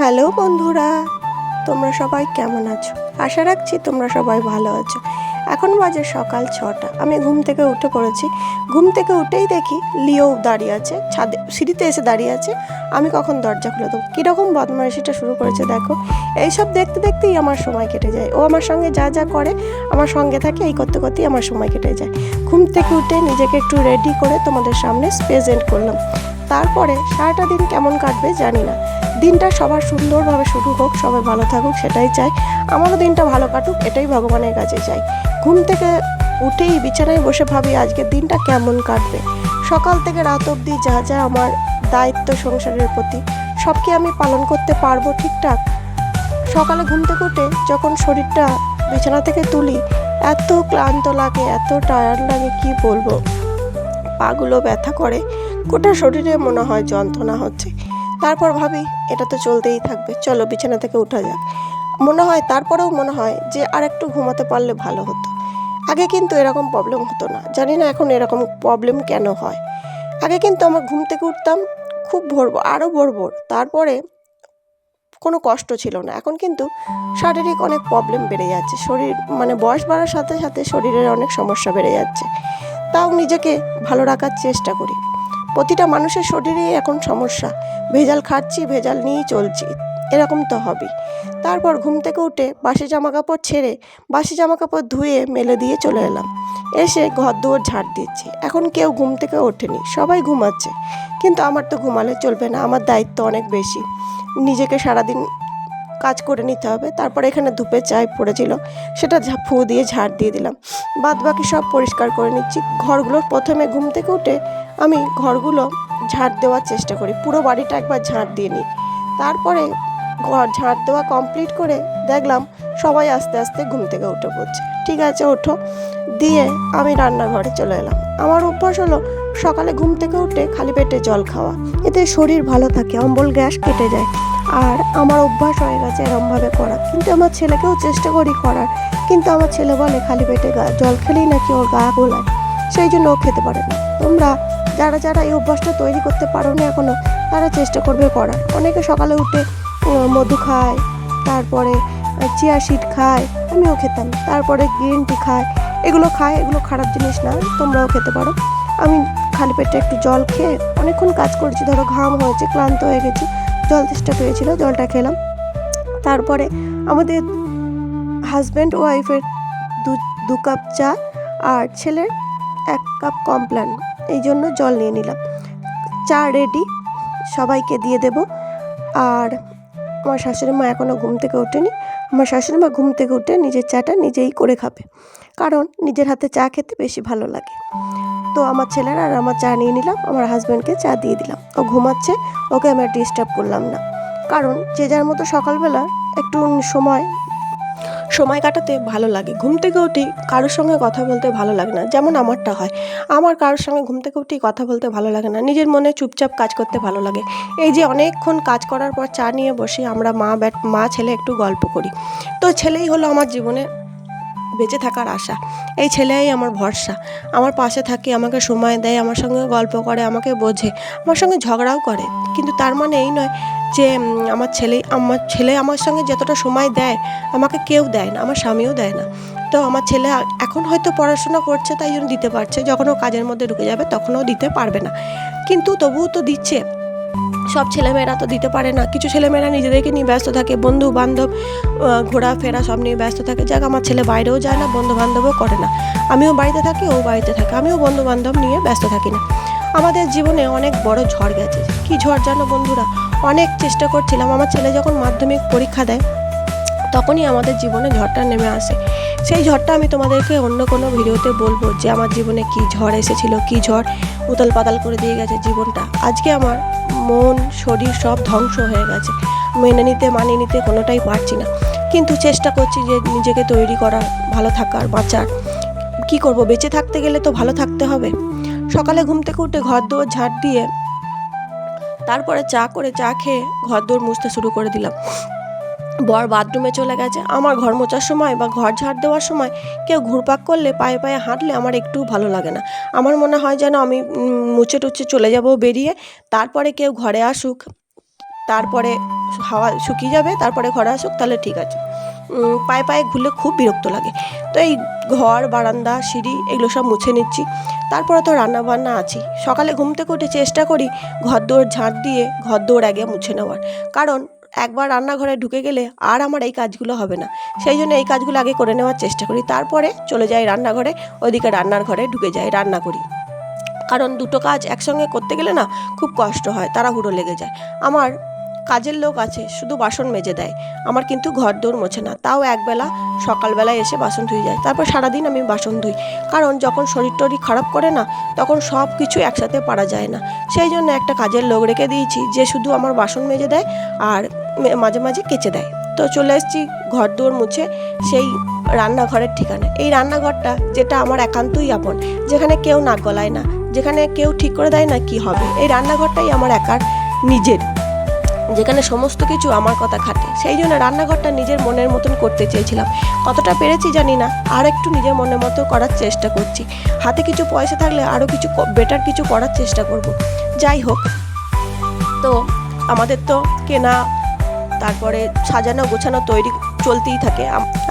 Hello বন্ধুরা, তোমরা সবাই কেমন আছো? আশা রাখছি তোমরা সবাই ভালো আছো। এখন বাজে সকাল 6টা। আমি ঘুম থেকে উঠে পড়েছি। ঘুম থেকে উঠেই দেখি লিও দাঁড়িয়ে আছে, ছাদে সিঁড়িতে এসে দাঁড়িয়ে আছে। আমি কখন দরজা খুলে দেবো, কীরকম বদমাইশিটা শুরু করেছে দেখো। এইসব দেখতে দেখতেই আমার সময় কেটে যায়। ও আমার সঙ্গে যা যা করে আমার সঙ্গে থাকে, এই করতে করতেই আমার সময় কেটে যায়। ঘুম থেকে উঠে নিজেকে একটু রেডি করে তোমাদের সামনে প্রেজেন্ট করলাম। তারপরে সারাটা দিন কেমন কাটবে জানি না। দিনটা সবার সুন্দরভাবে শুরু হোক, সবাই ভালো থাকুক, সেটাই চাই। আমারও দিনটা ভালো কাটুক, এটাই ভগবানের কাছে চাই। ঘুম থেকে উঠেই বিছানায় বসে ভাবি আজকের দিনটা কেমন কাটবে। সকাল থেকে রাত অবধি যা যা আমার দায়িত্ব সংসারের প্রতি, সব কি আমি পালন করতে পারবো ঠিকঠাক? সকালে ঘুম থেকে উঠে যখন শরীরটা বিছানা থেকে তুলি, এত ক্লান্ত লাগে, এত টায়ার্ড লাগে, কি বলবো। পাগুলো ব্যথা করে, গোটা শরীরে মনে হয় যন্ত্রণা হচ্ছে। তারপর ভাবি এটা তো চলতেই থাকবে, চলো বিছানা থেকে ওঠা যাক। তারপরেও মনে হয় যে আর একটু ঘুমাতে পারলে ভালো হতো। আগে কিন্তু এরকম প্রবলেম হতো না, জানি না এখন এরকম প্রবলেম কেন হয়। আগে কিন্তু আমার ঘুম থেকে উঠতাম খুব আরও ভোর, তারপরে কোনো কষ্ট ছিল না। এখন কিন্তু শারীরিক অনেক প্রবলেম বেড়ে যাচ্ছে, বয়স বাড়ার সাথে সাথে শরীরের অনেক সমস্যা বেড়ে যাচ্ছে। তাও নিজেকে ভালো রাখার চেষ্টা করি। প্রতিটা মানুষের শরীরেই এখন সমস্যা, ভেজাল খাচ্ছি, ভেজাল নিয়েই চলছি, এরকম তো হবেই। তারপর ঘুম থেকে উঠে বাসি জামাকাপড় ধুয়ে মেলে দিয়ে চলে এলাম। এসে ঘর দুয়ার ঝাড় দিচ্ছি। এখন কেউ ঘুম থেকে ওঠেনি, সবাই ঘুমাচ্ছে। কিন্তু আমার তো ঘুমালে চলবে না, আমার দায়িত্ব অনেক বেশি। নিজেকে সারাদিন কাজ করে নিতে হবে। তারপর এখানে ধূপের চাই পড়েছিল, সেটা ফু দিয়ে ঝাড় দিয়ে দিলাম। বাদ বাকি সব পরিষ্কার করে নিচ্ছি। প্রথমে ঘুম থেকে উঠে আমি ঘরগুলো ঝাড় দেওয়ার চেষ্টা করি, পুরো বাড়িটা একবার ঝাড় দিয়ে নিই। তারপরে ঘর ঝাড় দেওয়া কমপ্লিট করে দেখলাম সবাই আস্তে আস্তে ঘুম থেকে উঠে পড়ছে। ঠিক আছে, ওঠো। দিয়ে আমি রান্নাঘরে চলে এলাম। আমার অভ্যাস হলো সকালে ঘুম থেকে উঠে খালি পেটে জল খাওয়া, এতে শরীর ভালো থাকে, অম্বল গ্যাস কেটে যায়। আর আমার অভ্যাস হয়ে গেছে এরমভাবে করা। কিন্তু আমার ছেলেকেও চেষ্টা করি করার, কিন্তু আমার ছেলে বলে খালি পেটে জল খেলেই নাকি ওর গা গোলায়, সেই জন্য ও খেতে পারে না। তোমরা যারা এই অভ্যাসটা তৈরি করতে পারো না এখনও, তারা চেষ্টা করবে করার। অনেকে সকালে উঠে মধু খায়, তারপরে চিয়া সিড খায়, আমিও খেতাম। তারপরে গ্রিন টি খায়, এগুলো খারাপ জিনিস না, তোমরাও খেতে পারো। আমি খালি পেটে একটু জল খেয়ে অনেকক্ষণ কাজ করেছি, ধরো ঘাম হয়েছে, ক্লান্ত হয়ে গেছি, জল তেষ্টা পেয়েছিল, জলটা খেলাম। তারপরে আমাদের হাজব্যান্ড ওয়াইফের দু কাপ চা আর ছেলের 1 কাপ কমপ্ল্যান, এই জন্য জল নিয়ে নিলাম। চা রেডি, সবাইকে দিয়ে দেব। আর আমার শাশুড়ি মা এখনও ঘুম থেকে ওঠেনি। আমার শাশুড়ি মা ঘুম থেকে উঠে নিজের চাটা নিজেই করে খাবে, কারণ নিজের হাতে চা খেতে বেশি ভালো লাগে। তো আমার ছেলেরা আর আমার চা নিয়ে নিলাম, আমার হাজব্যান্ডকে চা দিয়ে দিলাম। ও ঘুমাচ্ছে, ওকে আমি ডিস্টার্ব করলাম না, কারণ যে যার মতো সকালবেলা একটু সময় কাটাতে ভালো লাগে। ঘুম থেকে উঠেই কারোর সঙ্গে কথা বলতে ভালো লাগে না, যেমন আমারটা হয়। আমার কারোর সঙ্গে ঘুম থেকে উঠেই কথা বলতে ভালো লাগে না, নিজের মনে চুপচাপ কাজ করতে ভালো লাগে। এই যে অনেকক্ষণ কাজ করার পর চা নিয়ে বসে আমরা মা ছেলে একটু গল্প করি। তো ছেলেই হলো আমার জীবনে বেঁচে থাকার আশা। এই ছেলেই আমার ভরসা, আমার পাশে থাকে, আমাকে সময় দেয়, আমার সঙ্গে গল্প করে, আমাকে বোঝে, আমার সঙ্গে ঝগড়াও করে। কিন্তু তার মানে এই নয় যে আমার ছেলে আমার সঙ্গে যতটা সময় দেয় আমাকে কেউ দেয় না, আমার স্বামীও দেয় না। তো আমার ছেলে এখন হয়তো পড়াশোনা করছে, তাই জন্য দিতে পারছে, যখন ও কাজের মধ্যে ঢুকে যাবে তখন ও দিতে পারবে না, কিন্তু তবুও তো দিচ্ছে। সব ছেলেমেয়েরা তো দিতে পারে না, কিছু ছেলেমেয়েরা নিজেদেরকে নিয়ে ব্যস্ত থাকে, বন্ধু বান্ধব, ঘোরাফেরা সব নিয়ে ব্যস্ত থাকে। যাক, আমার ছেলে বাইরেও যায় না, বন্ধু বান্ধবও করে না। আমিও বাড়িতে থাকি, ও বাড়িতে থাকে, আমিও বন্ধু বান্ধব নিয়ে ব্যস্ত থাকি না। আমাদের জীবনে অনেক বড় ঝড় গেছে। কি ঝড় জানো বন্ধুরা? অনেক চেষ্টা করছিলাম, আমার ছেলে যখন মাধ্যমিক পরীক্ষা দেয় তখনই আমাদের জীবনে ঝড়টা নেমে আসে। সেই ঝড়টা আমি তোমাদেরকে অন্য কোনো ভিডিওতে বলবো, যে আমার জীবনে কী ঝড় এসেছিলো, কী ঝড় উতাল পাতাল করে দিয়ে গেছে জীবনটা। আজকে আমার মন শরীর সব ধ্বংস হয়ে গেছে, মানিয়ে নিতে কোনোটাই পারছি না। কিন্তু চেষ্টা করছি যে নিজেকে তৈরি করার, ভালো থাকার, বাঁচার। কি করব, বেঁচে থাকতে গেলে তো ভালো থাকতে হবে। সকালে ঘুম থেকে উঠে ঘর দুয়ার ঝাড় দিয়ে তারপরে চা খেয়ে ঘর দৌড় মুছতে শুরু করে দিলাম। বর বাথরুমে চলে গেছে। আমার ঘর মোছার সময় বা ঘর ঝাড় দেওয়ার সময় কেউ ঘুরপাক করলে, পায়ে পায়ে হাঁটলে আমার একটুও ভালো লাগে না। আমার মনে হয় যেন আমি মুছে টুছে চলে যাব বেরিয়ে, তারপরে কেউ ঘরে আসুক, তারপরে হাওয়া শুকিয়ে যাবে, তারপরে ঘরে আসুক, তাহলে ঠিক আছে। পায়ে পায়ে ঘুরলে খুব বিরক্ত লাগে। তো এই ঘর, বারান্দা, সিঁড়ি এগুলো সব মুছে নিচ্ছি। তারপরে তো রান্না বান্না আছেই। সকালে ঘুম থেকে উঠে চেষ্টা করি ঘরদোর ঝাঁট দিয়ে ঘরদোর আগে মুছে নেওয়ার, কারণ একবার রান্নাঘরে ঢুকে গেলে আর আমার এই কাজগুলো হবে না। সেই জন্য এই কাজগুলো আগে করে নেওয়ার চেষ্টা করি, তারপরে চলে যাই রান্নাঘরে, ওইদিকে রান্নার ঘরে ঢুকে যাই, রান্না করি। কারণ দুটো কাজ একসঙ্গে করতে গেলে না খুব কষ্ট হয়, তাড়াহুড়ো লেগে যায়। আমার কাজের লোক আছে, শুধু বাসন মেজে দেয়, আমার কিন্তু ঘর দৌড় মোছে না। তাও একবেলা সকালবেলায় এসে বাসন ধুয়ে যায়, তারপর সারাদিন আমি বাসন ধুই। কারণ যখন শরীর টরীর খারাপ করে না, তখন সব কিছু একসাথে পারা যায় না। সেই জন্য একটা কাজের লোক রেখে দিয়েছি, যে শুধু আমার বাসন মেজে দেয় আর মাঝে মাঝে কেচে দেয়। তো চলে এসেছি ঘর দৌড় মুছে সেই রান্নাঘরের ঠিকানা। এই রান্নাঘরটা যেটা আমার একান্তই আপন, যেখানে কেউ নাক গলায় না, যেখানে কেউ ঠিক করে দেয় না কি হবে। এই রান্নাঘরটাই আমার একার নিজের, যেখানে সমস্ত কিছু আমার কথা খাটে। সেই জন্য রান্নাঘরটা নিজের মনের মতন করতে চেয়েছিলাম। কতটা পেরেছি জানি না, আর একটু নিজের মনের মতো করার চেষ্টা করছি। হাতে কিছু পয়সা থাকলে আরও কিছু বেটার কিছু করার চেষ্টা করব। যাই হোক, তো আমাদের তো কেনা, তারপরে সাজানো গোছানো তৈরি চলতেই থাকে।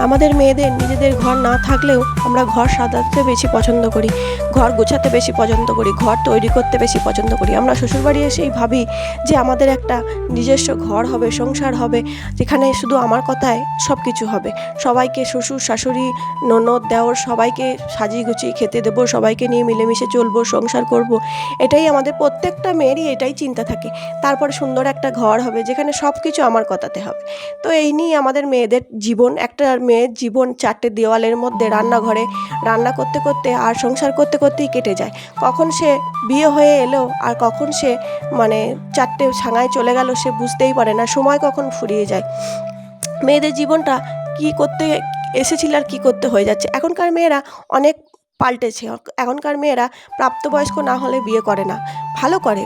আমাদের মেয়েদের নিজেদের ঘর না থাকলেও আমরা ঘর সাজাতে বেশি পছন্দ করি, ঘর গোছাতে বেশি পছন্দ করি, ঘর তৈরি করতে বেশি পছন্দ করি। আমরা শ্বশুরবাড়ি এসেই ভাবি যে আমাদের একটা নিজস্ব ঘর হবে, সংসার হবে, যেখানে শুধু আমার কথায় সব কিছু হবে। সবাইকে, শ্বশুর শাশুড়ি ননদ দেওর সবাইকে সাজিয়ে গুছিয়ে খেতে দেবো, সবাইকে নিয়ে মিলেমিশে চলবো, সংসার করব। এটাই আমাদের প্রত্যেকটা মেয়েরই এটাই চিন্তা থাকে। তারপরে সুন্দর একটা ঘর হবে, যেখানে সব কিছু আমার কথাতে হবে। তো এই নিয়ে আমাদের মেয়েদের জীবন, একটা মেয়ের জীবন 4টে দেওয়ালের মধ্যে রান্নাঘরে রান্না করতে করতে আর সংসার করতে করতেই কেটে যায়। কখন সে বিয়ে হয়ে এলো আর কখন সে 4টে ছাঙায় চলে গেল, সে বুঝতেই পারে না। সময় কখন ফুরিয়ে যায়। মেয়েদের জীবনটা কি করতে এসেছিল আর কি করতে হয়ে যাচ্ছে। এখনকার মেয়েরা অনেক পাল্টেছে। এখনকার মেয়েরা প্রাপ্তবয়স্ক না হলে বিয়ে করে না, ভালো করে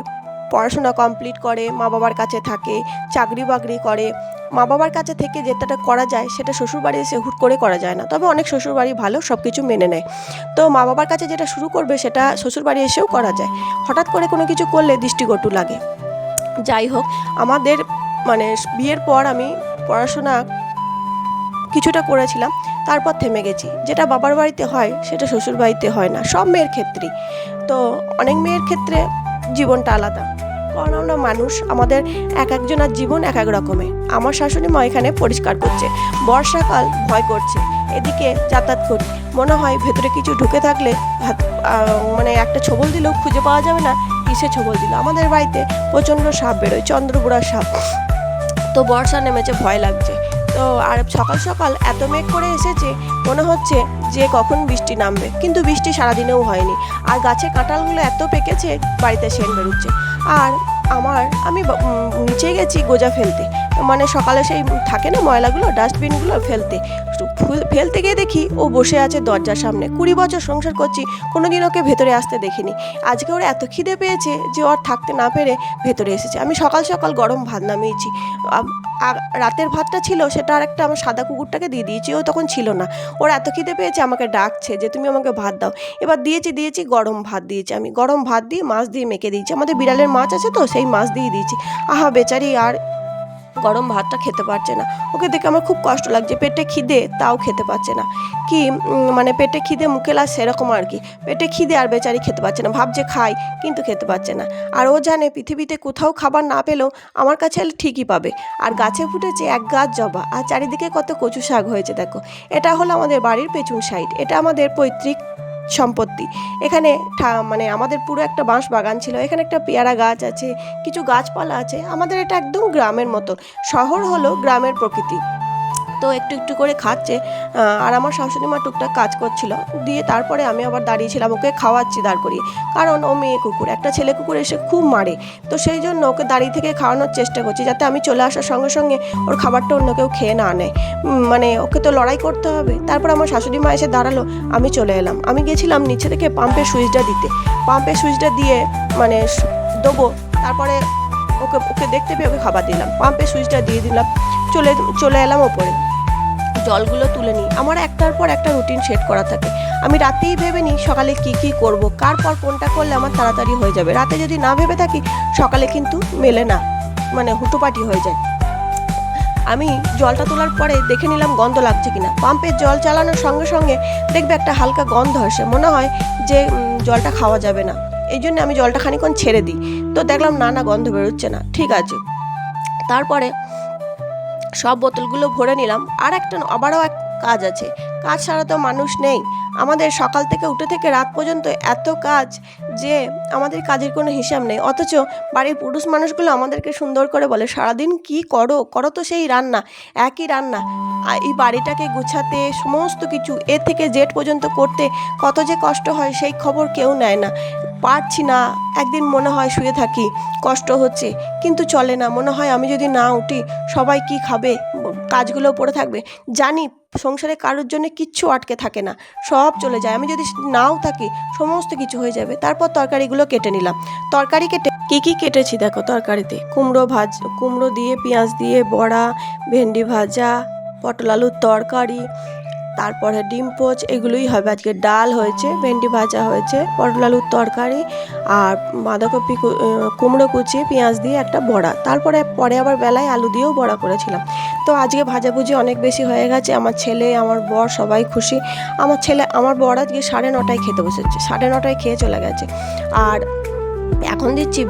পড়াশোনা কমপ্লিট করে, মা বাবার কাছে থাকে, চাকরি বাকরি করে। মা বাবার কাছে থেকে যেটা করা যায় সেটা শ্বশুরবাড়ি এসে হুট করে করা যায় না। তবে অনেক শ্বশুরবাড়ি ভালো, সব কিছু মেনে নেয়। তো মা বাবার কাছে যেটা শুরু করবে সেটা শ্বশুরবাড়ি এসেও করা যায়। হঠাৎ করে কোনো কিছু করলে দৃষ্টিকটু লাগে। যাই হোক, আমাদের বিয়ের পর আমি পড়াশোনা কিছুটা করেছিলাম, তারপর থেমে গেছি। যেটা বাবার বাড়িতে হয় সেটা শ্বশুর বাড়িতে হয় না, সব মেয়ের ক্ষেত্রেই। তো অনেক মেয়ের ক্ষেত্রে জীবনটা আলাদা, কারণ আমরা মানুষ, আমাদের এক একজনের জীবন এক এক রকমের। আমার শাশুড়ি মা এখানে পরিষ্কার করছে, বর্ষাকাল, ভয় করছে, এদিকে যাতায়াত করি, মনে হয় ভেতরে কিছু ঢুকে থাকলে একটা ছবল দিলেও খুঁজে পাওয়া যাবে না কিসে ছবল দিল। আমাদের বাড়িতে প্রচণ্ড সাপ বেরোয়, চন্দ্রপুরার সাপ। তো বর্ষা নেমেছে, ভয় লাগছে। তো আর সকাল সকাল এত মেঘ করে এসেছে, মনে হচ্ছে যে কখন বৃষ্টি নামবে, কিন্তু বৃষ্টি সারাদিনেও হয়নি। আর গাছে কাঁঠালগুলো এত পেকেছে, বাড়িতে সেন বেরোচ্ছে। আর আমি নিচে গেছি গোজা ফেলতে, সকালে সেই থাকে না ময়লাগুলো, ডাস্টবিনগুলো ফেলতে গিয়ে দেখি ও বসে আছে দরজার সামনে। 20 বছর সংসার করছি, কোনোদিন ওকে ভেতরে আসতে দেখিনি। আজকে ওর এত খিদে পেয়েছে যে ওর থাকতে না পেরে ভেতরে এসেছে। আমি সকাল সকাল গরম ভাত নামিয়েছি, রাতের ভাতটা ছিল সেটা আর একটা আমার সাদা কুকুরটাকে দিয়ে দিয়েছি, ও তখন ছিল না। ওর এত খিদে পেয়েছে, আমাকে ডাকছে যে তুমি আমাকে ভাত দাও। এবার দিয়েছি গরম ভাত দিয়েছি। আমি গরম ভাত দিয়ে মাছ দিয়ে মেখে দিয়েছি, আমাদের বিড়ালের মাছ আছে তো, সেই মাছ দিয়ে দিয়েছি। আহা বেচারি আর গরম ভাতটা খেতে পারছে না। ওকে দেখে আমার খুব কষ্ট লাগছে, পেটে খিদে তাও খেতে পারছে না। কি পেটে খিদে মুখে লাগ সেরকম আর কি, পেটে খিদে আর বেচারি খেতে পারছে না, ভাবছে খাই কিন্তু খেতে পারছে না। আর ও জানে পৃথিবীতে কোথাও খাবার না পেলেও আমার কাছে ঠিকই পাবে। আর গাছে ফুটেছে এক গাছ জবা, আর চারিদিকে কত কচু শাক হয়েছে দেখো। এটা হলো আমাদের বাড়ির পেছন সাইড, এটা আমাদের পৈতৃক সম্পত্তি। এখানে আমাদের পুরো একটা বাঁশ বাগান ছিল, এখানে একটা পেয়ারা গাছ আছে, কিছু গাছপালা আছে। আমাদের এটা একদম গ্রামের মতো, শহর হলো গ্রামের প্রকৃতি। তো একটু একটু করে খাচ্ছে, আর আমার শাশুড়ি মা টুকটাক কাজ করছিল। দিয়ে তারপরে আমি আবার দাঁড়িয়েছিলাম, ওকে খাওয়াচ্ছি দাঁড় করিয়ে, কারণ ও মেয়ে কুকুর, একটা ছেলে কুকুর এসে খুব মারে। তো সেই জন্য ওকে দাঁড়িয়ে থেকে খাওয়ানোর চেষ্টা করছি, যাতে আমি চলে আসার সঙ্গে সঙ্গে ওর খাবারটা অন্য কেউ খেয়ে না নেয়। ওকে তো লড়াই করতে হবে। তারপর আমার শাশুড়ি মা এসে দাঁড়ালো, আমি চলে এলাম। আমি গেছিলাম নিচে থেকে পাম্পের সুইচটা দিতে, পাম্পের সুইচটা দিয়ে দেবো। তারপরে ওকে দেখতে পেয়ে ওকে খাবার দিলাম, পাম্পের সুইচটা দিয়ে দিলাম, চলে এলাম ওপরে। জলগুলো তুলে নিই। আমার একটার পর একটা রুটিন সেট করা থাকে। আমি রাতেই ভেবে নিই সকালে কি করব, কার পর কোনটা করলে আমার তাড়াতাড়ি হয়ে যাবে। রাতে যদি না ভেবে থাকি, সকালে কিন্তু মেলে না। মানে হুটোপাটি হয়ে যায়। আমি জলটা তোলার পরে দেখে নিলাম গন্ধ লাগছে কিনা। পাম্পের জল চালানোর সঙ্গে সঙ্গে দেখবে একটা হালকা গন্ধ আসে, মনে হয় যে জলটা খাওয়া যাবে না। এই জন্য আমি জলটা খানিকক্ষণ ছেড়ে দিই। তো দেখলাম না গন্ধ বেরোচ্ছে না, ঠিক আছে। তারপরে সব বোতলগুলো ভরে নিলাম। আর একটা আবারও এক কাজ আছে, কাজ ছাড়া তো মানুষ নেই। আমাদের সকাল থেকে উঠে থেকে রাত পর্যন্ত এত কাজ যে আমাদের কাজের কোনো হিসাব নেই। অথচ বাড়ির পুরুষ মানুষগুলো আমাদেরকে সুন্দর করে বলে, সারাদিন কি করো করো তো সেই রান্না, একই রান্না। এই বাড়িটাকে গুছাতে সমস্ত কিছু এ থেকে জেড পর্যন্ত করতে কত যে কষ্ট হয় সেই খবর কেউ নেয় না। পারছি না, একদিন মনে হয় শুয়ে থাকি, কষ্ট হচ্ছে, কিন্তু চলে না। মনে হয় আমি যদি না উঠি সবাই কি খাবে, কাজগুলো পড়ে থাকবে। জানি সংসারে কারোর জন্য কিচ্ছু আটকে থাকে না, সব চলে যায়। আমি যদি নাও থাকি সমস্ত কিছু হয়ে যাবে। তারপর তরকারিগুলো কেটে নিলাম। তরকারি কেটে কী কেটেছি দেখো তরকারিতে, কুমড়ো দিয়ে, পেঁয়াজ দিয়ে বড়া, ভেন্ডি ভাজা, পটল আলুর তরকারি, তারপরে ডিম পোচ, এগুলোই হবে আজকে। ডাল হয়েছে, ভেন্ডি ভাজা হয়েছে, পটল আলুর তরকারি, আর বাঁধাকপি কুমড়ো কুচি পেঁয়াজ দিয়ে একটা বড়া। তারপরে আবার বেলায় আলু দিয়েও বড়া করেছিলাম। তো আজকে ভাজাভুজি অনেক বেশি হয়ে গেছে। আমার ছেলে, আমার বর সবাই খুশি। আমার বর আজকে 9:30 খেতে বসেছে, 9:30 খেয়ে চলে গেছে। আর এখন দিচ্ছি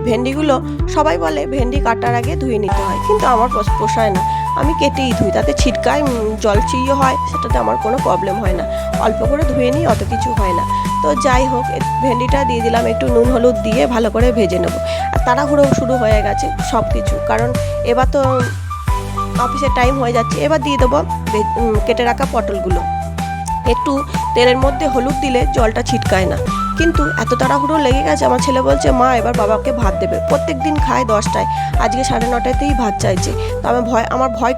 ভেন্ডিগুলো সবাই বলে ভেন্ডি কাটার আগে ধুয়ে নিতে হয়, কিন্তু আমার পোষায় না। আমি কেটেই ধুই, তাতে ছিটকায় জল চিয়ে হয়, সেটাতে আমার কোনো প্রবলেম হয় না। অল্প করে ধুয়ে নিই, অত কিছু হয় না। তো যাই হোক, ভেন্ডিটা দিয়ে দিলাম, একটু নুন হলুদ দিয়ে ভালো করে ভেজে নেব। আর তাড়াহুড়ো শুরু হয়ে গেছে সব কিছু, কারণ এবার তো অফিসের টাইম হয়ে যাচ্ছে। এবার দিয়ে দেবো কেটে রাখা পটলগুলো। একটু তেলের মধ্যে হলুদ দিলে জলটা ছিটকায় না, কিন্তু এত তাড়াহুড়ো লেগে গেছে। আমার ছেলে বলছে, মা এবার বাবাকে ভাত দেবে। প্রত্যেক দিন খায় 10টায়, আজকে 9:30তেই ভাত চাইছে। তো আমার ভয়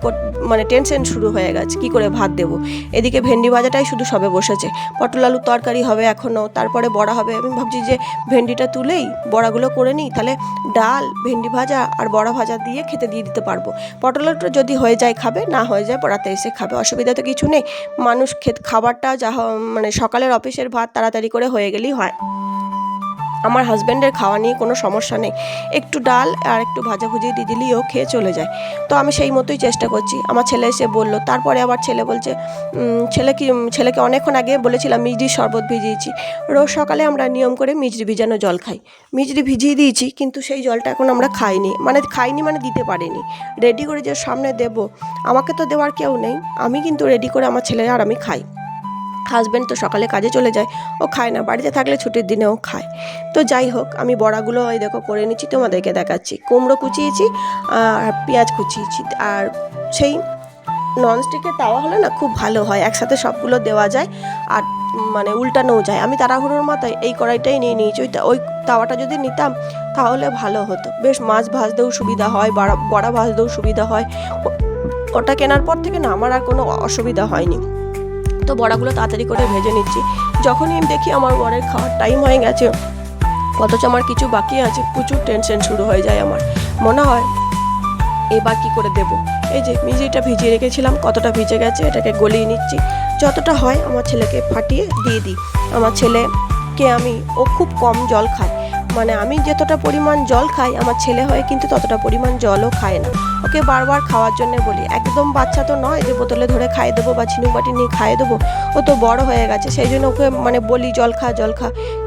মানে টেনশন শুরু হয়ে গেছে, কি করে ভাত দেবো। এদিকে ভেন্ডি ভাজাটাই শুধু সবে বসেছে, পটল আলুর তরকারি হবে এখনও, তারপরে বড়া হবে। আমি ভাবছি যে ভেন্ডিটা তুলেই বড়াগুলো করে নিই, তাহলে ডাল, ভেন্ডি ভাজা আর বড়া ভাজা দিয়ে খেতে দিয়ে দিতে পারবো। পটল আলুটা যদি হয়ে যায় খাবে, না হয়ে যায় পড়াতে এসে খাবে, অসুবিধা তো কিছু নেই। মানুষ খাবারটা মানে সকালের অফিসের ভাত তাড়াতাড়ি করে হয়ে গেলেই হয়। আমার হাজব্যান্ডের খাওয়া নিয়ে কোনো সমস্যা নেই, একটু ডাল আর একটু ভাজাভুজি দিয়ে দিলেও খেয়ে চলে যায়। তো আমি সেই মতোই চেষ্টা করছি। আমার ছেলে এসে বললো, তারপরে আবার ছেলে বলছে, ছেলেকে অনেকক্ষণ আগে বলেছিলাম মিজরির শরবত ভিজিয়েছি। রোজ সকালে আমরা নিয়ম করে মিজরি ভিজানো জল খাই। মিজরি ভিজিয়ে দিয়েছি, কিন্তু সেই জলটা এখন আমরা খাইনি মানে দিতে পারিনি। রেডি করে যে সামনে দেব, আমাকে তো দেওয়ার কেউ নেই, আমি কিন্তু রেডি করে আমার ছেলে আর আমি খাই। হাজব্যান্ড তো সকালে কাজে চলে যায়, ও খায় না, বাড়িতে থাকলে ছুটির দিনেও খায়। তো যাই হোক, আমি বড়াগুলো এই দেখো করে নিচ্ছি, তোমাদেরকে দেখাচ্ছি। কুমড়ো কুচিয়েছি আর পেঁয়াজ কুচিয়েছি। আর সেই ননস্টিকের তাওয়া হলে না খুব ভালো হয়, একসাথে সবগুলো দেওয়া যায় আর মানে উল্টানোও যায়। আমি তাড়াহুড়োর মাথায় এই কড়াইটাই নিয়ে নিয়েছি। ওই তাওয়াটা যদি নিতাম তাহলে ভালো হতো, বেশ মাছ ভাজতেও সুবিধা হয়, বড়া ভাজতেও সুবিধা হয়। ওটা কেনার পর থেকে না আমার আর কোনো অসুবিধা হয়নি। তো বড়াগুলো তাড়াতাড়ি করে ভেজে নিচ্ছি। যখনই আমি দেখি আমার বরের খাওয়ার টাইম হয়ে গেছে, অথচ আমার কিছু বাকি আছে, প্রচুর টেনশন শুরু হয়ে যায়। আমার মনে হয় এবার কি করে দেব। এই যে মিজরিটা ভিজিয়ে রেখেছিলাম, কতটা ভিজে গেছে, এটাকে গলিয়ে নিচ্ছি। যতটা হয় আমার ছেলেকে ফাটিয়ে দিয়ে দিই। আমার ছেলেকে ও খুব কম জল খায়, মানে আমি যতটা পরিমাণ জল খাই আমার ছেলে হয় কিন্তু ততটা পরিমাণ জলও খায় না। ওকে বারবার খাওয়ার জন্য বলি, একদম বাচ্চা তো নয় যে বোতলে ধরে খাইয়ে দেবো বা ঝিনুক বাটি নিয়ে খাইয়ে দেবো। ও তো বড় হয়ে গেছে, সেই জন্য ওকে মানে বলি জল খা,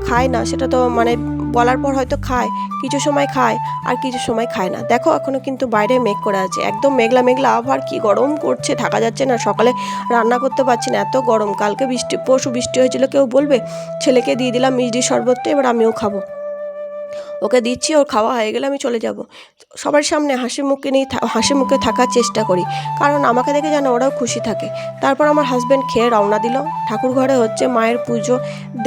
খায় না। সেটা তো মানে বলার পর হয়তো খায়, কিছু সময় খায় আর কিছু সময় খায় না। দেখো এখনও কিন্তু বাইরে মেঘ করে আছে, একদম মেঘলা আবহাওয়া, কি গরম করছে, থাকা যাচ্ছে না। সকালে রান্না করতে পারছি না, এত গরম। কালকে পরশু বৃষ্টি হয়েছিল, কেউ বলবে। ছেলেকে দিয়ে দিলাম মিষ্টির শরবতটা, এবার আমিও খাবো। ওকে দিচ্ছি, ওর খাওয়া হয়ে গেলে আমি চলে যাব। সবার সামনে হাসি মুখে থাকার চেষ্টা করি, কারণ আমাকে দেখে যেন ওরাও খুশি থাকে। তারপর আমার হাজব্যান্ড খেয়ে রওনা দিল। ঠাকুর ঘরে হচ্ছে মায়ের পুজো,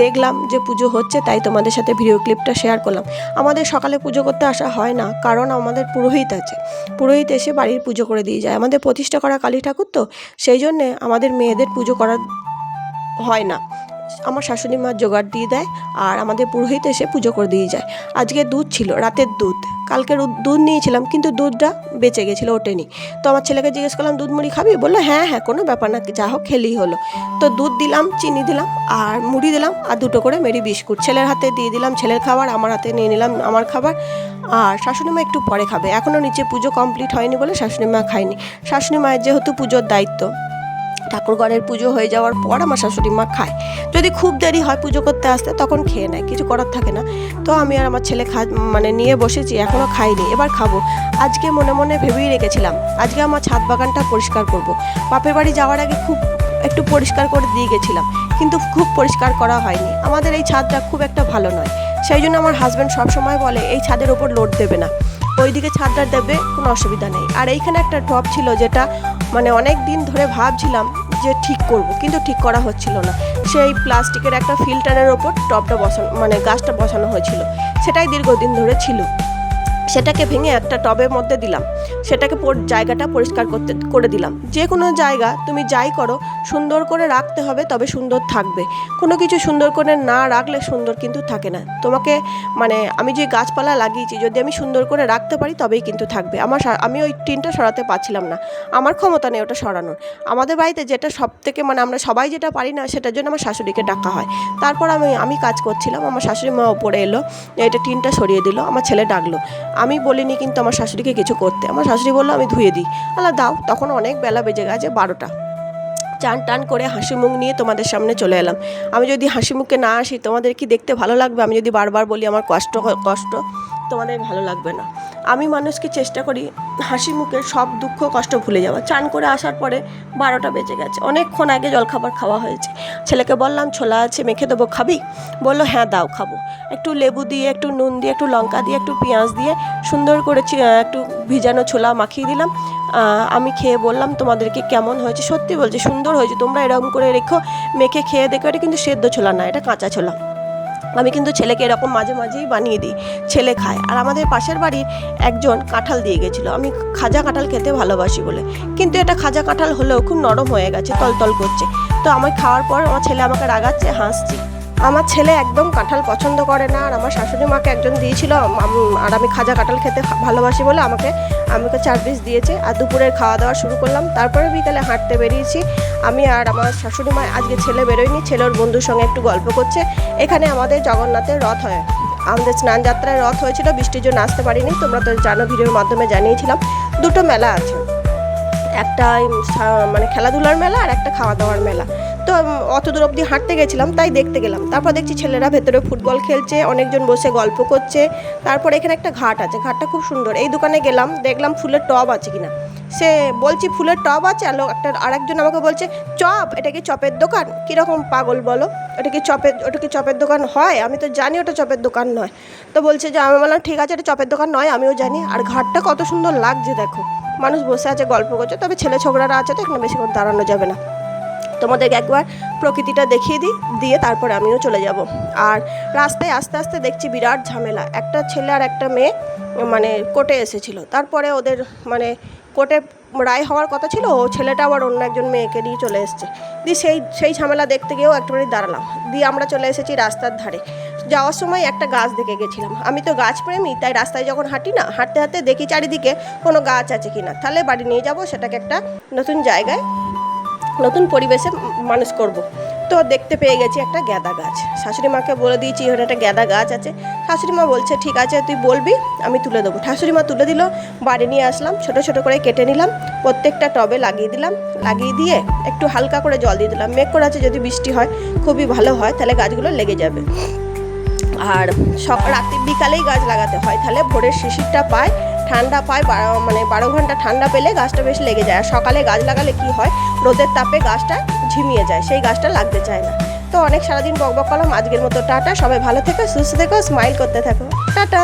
দেখলাম যে পুজো হচ্ছে, তাই তোমাদের সাথে ভিডিও ক্লিপটা শেয়ার করলাম। আমাদের সকালে পুজো করতে আসা হয় না, কারণ আমাদের পুরোহিত আছে, পুরোহিত এসে বাড়ির পুজো করে দিয়ে যায়। আমাদের প্রতিষ্ঠা করা কালী ঠাকুর তো, সেই জন্যে আমাদের মেয়েদের পুজো করা হয় না। আমার শাশুড়ি মা জোগাড় দিয়ে দেয়, আর আমাদের পুরোহিত এসে পুজো করে দিয়ে যায়। আজকে দুধ ছিল, রাতের দুধ, কালকের দুধ নিয়েছিলাম কিন্তু দুধটা বেঁচে গেছিলো, ওঠেনি। তো আমার ছেলেকে জিজ্ঞেস করলাম দুধ মুড়ি খাবি? বললো হ্যাঁ হ্যাঁ কোনো ব্যাপার না, যা হোক খেলেই হলো। তো দুধ দিলাম, চিনি দিলাম, আর মুড়ি দিলাম, আর দুটো করে মেরি বিস্কুট ছেলের হাতে দিয়ে দিলাম ছেলের খাবার, আমার হাতে নিয়ে নিলাম আমার খাবার। আর শাশুড়ি মা একটু পরে খাবে, এখনও নিচে পুজো কমপ্লিট হয়নি বলে শাশুড়ি মা খায়নি। শাশুড়ি মায়ের যেহেতু পুজোর দায়িত্ব, ঠাকুরঘরের পুজো হয়ে যাওয়ার পর আমার শাশুড়ি মা খায়। যদি খুব দেরি হয় পুজো করতে আসতে তখন খেয়ে নেয়, কিছু করার থাকে না। তো আমি আর আমার ছেলে নিয়ে বসেছি, এখনও খাইনি, এবার খাবো। আজকে মনে মনে ভেবেই রেখেছিলাম আজকে আমার ছাদ বাগানটা পরিষ্কার করব। বাপের বাড়ি যাওয়ার আগে খুব একটু পরিষ্কার করে দিয়ে গেছিলাম, কিন্তু খুব পরিষ্কার করা হয়নি। আমাদের এই ছাদটা খুব একটা ভালো নয়, সেই জন্য আমার হাজব্যান্ড সবসময় বলে এই ছাদের ওপর লোড দেবে না, ওইদিকে ছাদটা দেবে, কোনো অসুবিধা নেই। আর এইখানে একটা টব ছিল যেটা অনেক দিন ধরে ভাবছিলাম যে ঠিক করব, কিন্তু ঠিক করা হচ্ছিল না। সেই প্লাস্টিকের একটা ফিল্টারের ওপর টবটা বসানো গাছটা বসানো হয়েছিল, সেটাই দীর্ঘদিন ধরে ছিল। সেটাকে ভেঙে একটা টবের মধ্যে দিলাম, সেটাকে জায়গাটা পরিষ্কার করে দিলাম। যে কোনো জায়গা তুমি যাই করো সুন্দর করে রাখতে হবে, তবে সুন্দর থাকবে। কোনো কিছু সুন্দর করে না রাখলে সুন্দর কিন্তু থাকে না। তোমাকে আমি যে গাছপালা লাগিয়েছি যদি আমি সুন্দর করে রাখতে পারি তবেই কিন্তু থাকবে। আমি ওই টিনটা সরাতে পারছিলাম না, আমার ক্ষমতা নেই ওটা সরানোর। আমাদের বাড়িতে যেটা সব থেকে আমরা সবাই যেটা পারি না, সেটার জন্য আমার শাশুড়িকে ডাকা হয়। তারপর আমি কাজ করছিলাম, আমার শাশুড়ি মা ওপরে এলো, এটা টিনটা সরিয়ে দিল, আমার ছেলে ডাকলো। আমি বলিনি কিন্তু আমার শাশুড়িকে কিছু করতে, আমার শাশুড়ি বললো আমি ধুয়ে দিই। দাও। তখন অনেক বেলা বেজে গেছে, 12টা। চান টান করে হাসি মুখ নিয়ে তোমাদের সামনে চলে এলাম। আমি যদি হাসি মুখে না আসি তোমাদের কি দেখতে ভালো লাগবে? আমি যদি বারবার বলি আমার কষ্ট তোমাদের ভালো লাগবে না। আমি মানুষকে চেষ্টা করি হাসি মুখে সব দুঃখ কষ্ট ভুলে যাওয়া। চান করে আসার পরে 12টা বেজে গেছে, অনেকক্ষণ আগে জলখাবার খাওয়া হয়েছে। ছেলেকে বললাম ছোলা আছে মেখে দেবো, খাবি? বললো হ্যাঁ দাও খাবো। একটু লেবু দিয়ে, একটু নুন দিয়ে, একটু লঙ্কা দিয়ে, একটু পেঁয়াজ দিয়ে সুন্দর করে একটু ভিজানো ছোলা মাখিয়ে দিলাম। আমি খেয়ে বললাম তোমাদেরকে কেমন হয়েছে। সত্যি বলছি সুন্দর হয়েছে, তোমরা এরকম করে রেখো, মেখে খেয়ে দেখো। এটা কিন্তু সেদ্ধ ছোলা না, এটা কাঁচা ছোলা। আমি কিন্তু ছেলেকে এরকম মাঝে মাঝেই বানিয়ে দিই, ছেলে খায়। আর আমাদের পাশের বাড়ির একজন কাঁঠাল দিয়ে গেছিলো, আমি খাজা কাঁঠাল খেতে ভালোবাসি বলে, কিন্তু এটা খাজা কাঁঠাল হলেও খুব নরম হয়ে গেছে, তলতল করছে। তো আমি খাওয়ার পর আমার ছেলে আমাকে রাগাচ্ছে, হাসছি। আমার ছেলে একদম কাঁঠাল পছন্দ করে না, আর আমার শাশুড়ি মাকে একজন দিয়েছিল, আর আমি খাজা কাঁঠাল খেতে ভালোবাসি বলে আমাকে 4 পিস দিয়েছে। আর দুপুরের খাওয়া দাওয়া শুরু করলাম। তারপরে বিকালে হাঁটতে বেরিয়েছি আমি আর আমার শাশুড়ি মা। আজকে ছেলে বেরোয়নি, ছেলে ওর বন্ধুর সঙ্গে একটু গল্প করছে। এখানে আমাদের জগন্নাথের রথ হয়, আমাদের স্নান যাত্রায় রথ হয়েছিল, বৃষ্টির জন্য আসতে পারিনি, তোমরা তো জানো, ভিডিওর মাধ্যমে জানিয়েছিলাম। দুটো মেলা আছে, একটা খেলাধুলার মেলা আর একটা খাওয়া দাওয়ার মেলা। তো অত দূর অবধি হাঁটতে গেছিলাম, তাই দেখতে গেলাম। তারপর দেখছি ছেলেরা ভেতরে ফুটবল খেলছে, অনেকজন বসে গল্প করছে। তারপর এখানে একটা ঘাট আছে, ঘাটটা খুব সুন্দর। এই দোকানে গেলাম, দেখলাম ফুলের টব আছে কিনা। সে বলছি ফুলের টব আছে, আর একজন আমাকে বলছে চপ, এটা কি চপের দোকান? কীরকম পাগল বলো, ওটা কি চপের দোকান হয়? আমি তো জানি ওটা চপের দোকান নয়। তো বলছে যে, আমি বললাম ঠিক আছে, এটা চপের দোকান নয়, আমিও জানি। আর ঘাটটা কত সুন্দর লাগছে দেখো, মানুষ বসে আছে গল্প করছে। তবে ছেলে ছোকরারা আছে তো এখানে বেশিক্ষণ দাঁড়ানো যাবে না। তোমাদেরকে একবার প্রকৃতিটা দেখিয়ে দিয়ে তারপরে আমিও চলে যাব। আর রাস্তায় আস্তে আস্তে দেখছি বিরাট ঝামেলা। একটা ছেলে আর একটা মেয়ে কোর্টে এসেছিলো, তারপরে ওদের কোর্টে রায় হওয়ার কথা ছিল, ও ছেলেটা আবার অন্য একজন মেয়েকে নিয়ে চলে এসছে। দিয়ে সেই ঝামেলা দেখতে গিয়েও একটুখানি দাঁড়ালাম। দিয়ে আমরা চলে এসেছি রাস্তার ধারে। যাওয়ার সময় একটা গাছ দেখে গেছিলাম, আমি তো গাছপ্রেমী, তাই রাস্তায় যখন হাঁটি না, হাঁটতে হাঁটতে দেখি চারিদিকে কোনো গাছ আছে কিনা, তাহলে বাড়ি নিয়ে যাব, সেটাকে একটা নতুন জায়গায় নতুন পরিবেশে মানুষ করব। তো দেখতে পেয়ে গেছি একটা গ্যাদা গাছ। শাশুড়ি মাকে বলে দিয়েছি এখানে একটা গ্যাদা গাছ আছে। শাশুড়ি মা বলছে ঠিক আছে তুই বলবি, আমি তুলে দেবো। শাশুড়ি মা তুলে দিল, বাড়ি নিয়ে আসলাম, ছোট ছোট করে কেটে নিলাম, প্রত্যেকটা টবে লাগিয়ে দিলাম। লাগিয়ে দিয়ে একটু হালকা করে জল দিয়ে দিলাম। মেঘ করে আছে, যদি বৃষ্টি হয় খুবই ভালো হয়, তাহলে গাছগুলো লেগে যাবে। আর রাত্রি বিকালেই গাছ লাগাতে হয়, তাহলে ভোরের শিশিরটা পায়, ঠান্ডা পায়, 12 ঘন্টা ঠান্ডা পেলে গাছটা বেশ লেগে যায়। আর সকালে গাছ লাগালে কি হয়, রোদের তাপে গাছটা ঝিমিয়ে যায়, সেই গাছটা লাগতে চায় না। তো অনেক সারাদিন বকবক করলাম, আজকের মতো টাটা। সবাই ভালো থেকো, সুস্থ থেকো, স্মাইল করতে থাকো, টাটা।